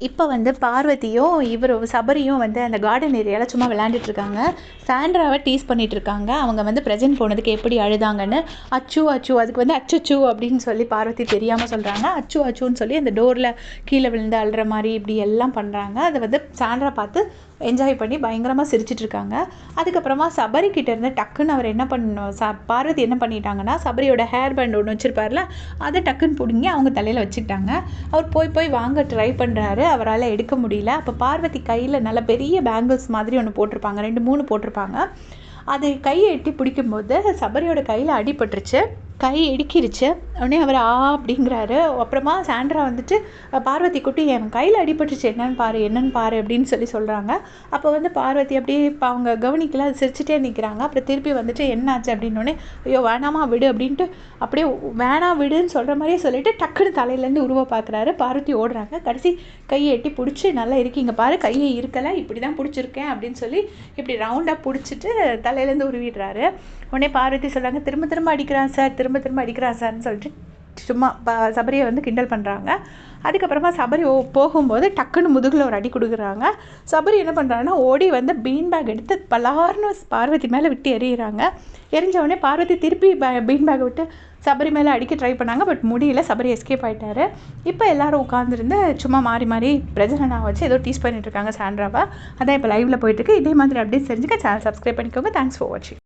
இப்போ வந்து பார்வதியும் சபரியும் வந்து அந்த கார்டன் ஏரியாவில் சும்மா விளையாண்டுட்டு இருக்காங்க. சாண்ட்ராவை டீஸ் பண்ணிட்டு இருக்காங்க. அவங்க வந்து ப்ரெசென்ட் போனதுக்கு எப்படி அழுதாங்கன்னு. அச்சு அச்சு அதுக்கு வந்து அச்சச்சு அப்படின்னு சொல்லி பார்வதி தெரியாமல் சொல்கிறாங்க. அச்சு அச்சுன்னு சொல்லி அந்த டோரில் கீழே விழுந்து அழுற மாதிரி இப்படி எல்லாம் பண்ணுறாங்க. அதை வந்து சாண்ட்ரா பார்த்து என்ஜாய் பண்ணி பயங்கரமாக சிரிச்சிட்ருக்காங்க. அதுக்கப்புறமா சபரிக்கிட்ட இருந்து டக்குன்னு அவர் என்ன பண்ணணும், பார்வதி என்ன பண்ணிட்டாங்கன்னா, சபரியோட ஹேர் பேண்ட் ஒன்று வச்சுருப்பார்ல, அதை டக்குன்னு பிடுங்கி அவங்க தலையில் வச்சுக்கிட்டாங்க. அவர் போய் வாங்க ட்ரை பண்ணுறாரு, அவரால் எடுக்க முடியல. அப்போ பார்வதி கையில் நல்ல பெரிய பேங்கிள்ஸ் மாதிரி ஒன்று போட்டிருப்பாங்க, 2-3 போட்டிருப்பாங்க. அது கையை எட்டி பிடிக்கும்போது சபரியோட கையில் அடிபட்டுருச்சு, கை இடுக்கிருச்சு. உடனே அவர் அப்படிங்கிறாரு. அப்புறமா சாண்ட்ரா வந்துட்டு பார்வதி குட்டி என் கையில் அடிபட்டுருச்சு, என்னன்னு பாரு அப்படின்னு சொல்கிறாங்க. அப்போ வந்து பார்வதி அப்படியே இப்போ அவங்க கவனிக்கல, அது சிரிச்சுட்டே நிற்கிறாங்க. அப்புறம் திருப்பி வந்துட்டு என்னாச்சு அப்படின்னோடனே ஐயோ வேணாமா விடு அப்படின்ட்டு அப்படியே வேணாம் விடுன்னு சொல்கிற மாதிரியே சொல்லிவிட்டு டக்குன்னு தலையிலேருந்து உருவ பார்க்குறாரு. பார்வதி ஓடுறாங்க. கடைசி கையை எட்டி பிடிச்சி நல்லா இருக்கீங்க பாரு, கையை இருக்கலை, இப்படி தான் பிடிச்சிருக்கேன் அப்படின்னு சொல்லி இப்படி ரவுண்டாக பிடிச்சிட்டு தலையிலேருந்து உருவிடுறாரு. உடனே பார்வதி சொல்கிறாங்க, திரும்ப அடிக்கிறான் சார், திரும்ப அடிக்கிறான் சார்னு சொல்லிட்டு சும்மா சபரியை வந்து கிண்டல் பண்ணுறாங்க. அதுக்கப்புறமா சபரி போகும்போது டக்குன்னு முதுகில் ஒரு அடி கொடுக்குறாங்க. சபரி என்ன பண்ணுறாங்கன்னா ஓடி வந்து பீன் பேக் எடுத்து பலார்னு பார்வதி மேலே விட்டு எறிகிறாங்க. எரிஞ்சவொடனே பார்வதி திருப்பி பீன் பேக்கை விட்டு சபரி மேலே அடிக்க ட்ரை பண்ணாங்க. பட் முடியல, சபரி எஸ்கேப் ஆகிட்டாரு. இப்போ எல்லோரும் உட்காந்துருந்து சும்மா மாறி பிரஜனை வச்சு ஏதோ டீஸ் பண்ணிட்டு இருக்காங்க சாண்ட்ராவை. அதான் இப்போ லைவில் போயிட்டுருக்கு. இதே மாதிரி அப்டேட்ஸ் தெரிஞ்சுக்க சேனல் சப்ஸ்கிரைப் பண்ணிக்கோங்க. தேங்க்ஸ் ஃபார் வாட்சிங்.